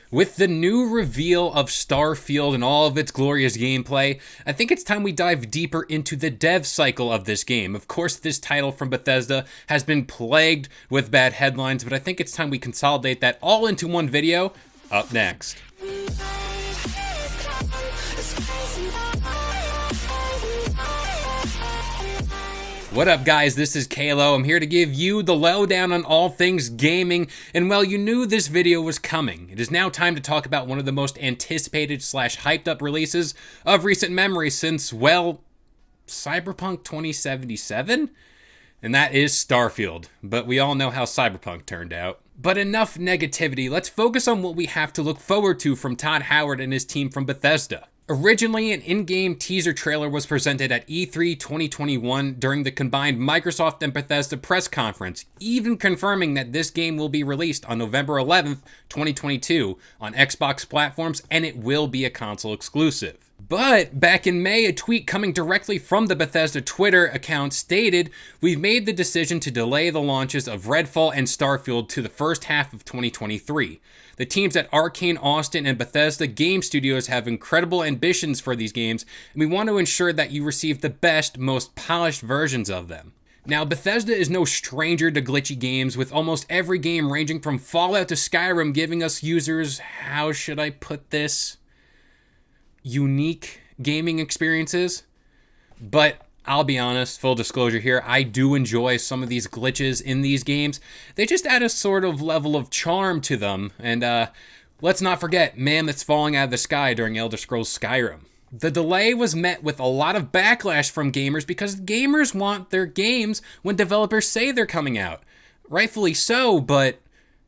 With the new reveal of Starfield and all of its glorious gameplay, I think it's time we dive deeper into the dev cycle of this game. Of course, this title from Bethesda has been plagued with bad headlines, but I think it's time we consolidate that all into one video. Up next. What up, guys? This is Kalo. I'm here to give you the lowdown on all things gaming, and well, you knew this video was coming. It is now time to talk about one of the most anticipated / hyped up releases of recent memory since, well, Cyberpunk 2077? And that is Starfield, but we all know how Cyberpunk turned out. But enough negativity, let's focus on what we have to look forward to from Todd Howard and his team from Bethesda. Originally, an in-game teaser trailer was presented at E3 2021 during the combined Microsoft and Bethesda press conference, even confirming that this game will be released on November 11th, 2022 on Xbox platforms, and it will be a console exclusive. But back in May, a tweet coming directly from the Bethesda Twitter account stated, "We've made the decision to delay the launches of Redfall and Starfield to the first half of 2023. The teams at Arcane Austin and Bethesda Game Studios have incredible ambitions for these games, and we want to ensure that you receive the best, most polished versions of them." Now, Bethesda is no stranger to glitchy games, with almost every game ranging from Fallout to Skyrim giving us users, how should I put this, unique gaming experiences. But I'll be honest, full disclosure here, I do enjoy some of these glitches in these games. They just add a sort of level of charm to them. And let's not forget Man That's Falling Out of the Sky during Elder Scrolls Skyrim. The delay was met with a lot of backlash from gamers because gamers want their games when developers say they're coming out. Rightfully so, but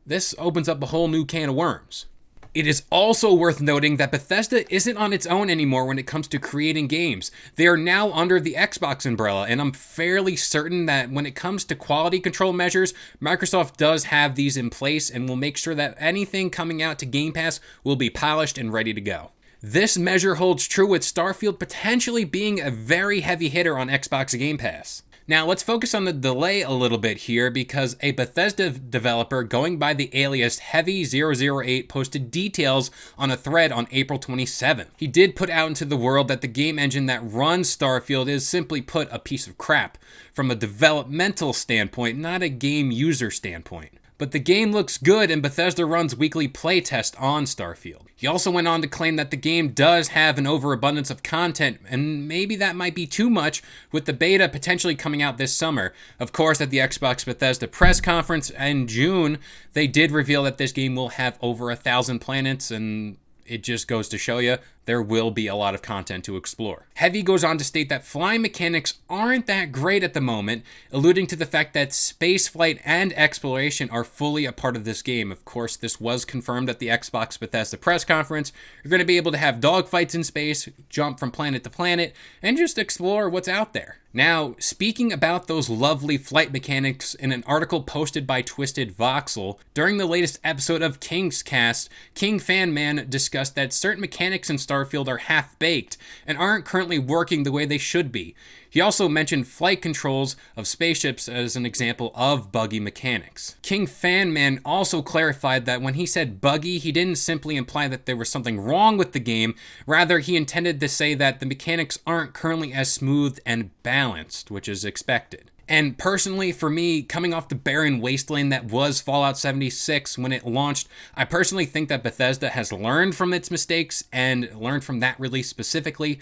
this opens up a whole new can of worms. It is also worth noting that Bethesda isn't on its own anymore when it comes to creating games. They are now under the Xbox umbrella, and I'm fairly certain that when it comes to quality control measures, Microsoft does have these in place and will make sure that anything coming out to Game Pass will be polished and ready to go. This measure holds true with Starfield potentially being a very heavy hitter on Xbox Game Pass. Now, let's focus on the delay a little bit here because a Bethesda developer going by the alias Heavy008 posted details on a thread on April 27th. He did put out into the world that the game engine that runs Starfield is simply put a piece of crap from a developmental standpoint, not a game user standpoint. But the game looks good and Bethesda runs weekly playtests on Starfield. He also went on to claim that the game does have an overabundance of content, and maybe that might be too much with the beta potentially coming out this summer. Of course, at the Xbox Bethesda press conference in June, they did reveal that this game will have over 1,000 planets, and it just goes to show you there will be a lot of content to explore. Heavy goes on to state that flying mechanics aren't that great at the moment, alluding to the fact that spaceflight and exploration are fully a part of this game. Of course, this was confirmed at the Xbox Bethesda press conference. You're going to be able to have dogfights in space, jump from planet to planet, and just explore what's out there. Now, speaking about those lovely flight mechanics in an article posted by Twisted Voxel, during the latest episode of King's Cast, King Fanman discussed that certain mechanics in Starfield are half-baked and aren't currently working the way they should be. He also mentioned flight controls of spaceships as an example of buggy mechanics. King Fanman also clarified that when he said buggy, he didn't simply imply that there was something wrong with the game, rather he intended to say that the mechanics aren't currently as smooth and balanced, which is expected. And personally, for me, coming off the barren wasteland that was Fallout 76 when it launched, I personally think that Bethesda has learned from its mistakes and learned from that release specifically,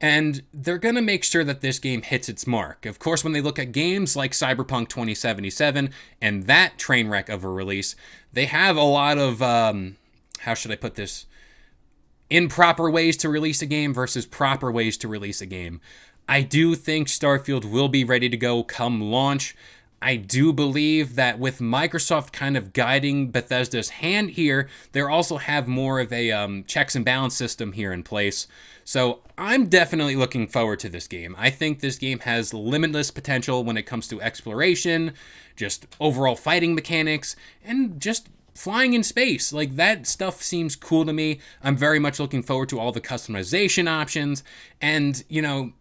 and they're going to make sure that this game hits its mark. Of course, when they look at games like Cyberpunk 2077 and that train wreck of a release, they have a lot of, how should I put this, improper ways to release a game versus proper ways to release a game. I do think Starfield will be ready to go come launch. I do believe that with Microsoft kind of guiding Bethesda's hand here, they also have more of a checks and balance system here in place. So I'm definitely looking forward to this game. I think this game has limitless potential when it comes to exploration, just overall fighting mechanics, and just flying in space. Like, that stuff seems cool to me. I'm very much looking forward to all the customization options, and, you know,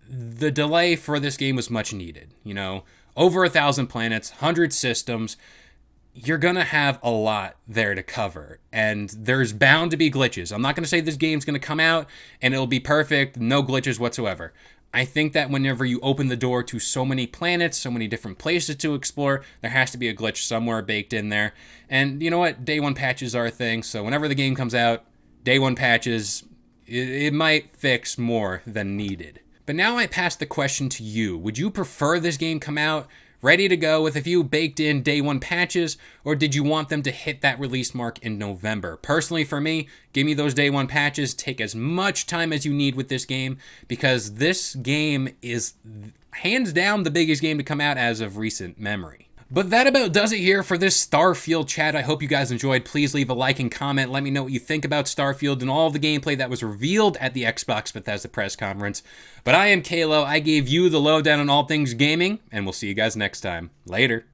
the delay for this game was much needed. You know, over 1,000 planets, 100 systems. you're gonna have a lot there to cover, and there's bound to be glitches. I'm not gonna say this game's gonna come out and it'll be perfect, no glitches whatsoever. I think that whenever you open the door to so many planets, so many different places to explore, there has to be a glitch somewhere baked in there. And you know what? Day one patches are a thing, so whenever the game comes out, day one patches, it might fix more than needed. But now I pass the question to you. Would you prefer this game come out ready to go with a few baked in day one patches, or did you want them to hit that release mark in November? Personally, for me, give me those day one patches. Take as much time as you need with this game, because this game is hands down the biggest game to come out as of recent memory. But that about does it here for this Starfield chat. I hope you guys enjoyed. Please leave a like and comment. Let me know what you think about Starfield and all the gameplay that was revealed at the Xbox Bethesda press conference. But I am Kalo. I gave you the lowdown on all things gaming, and we'll see you guys next time. Later.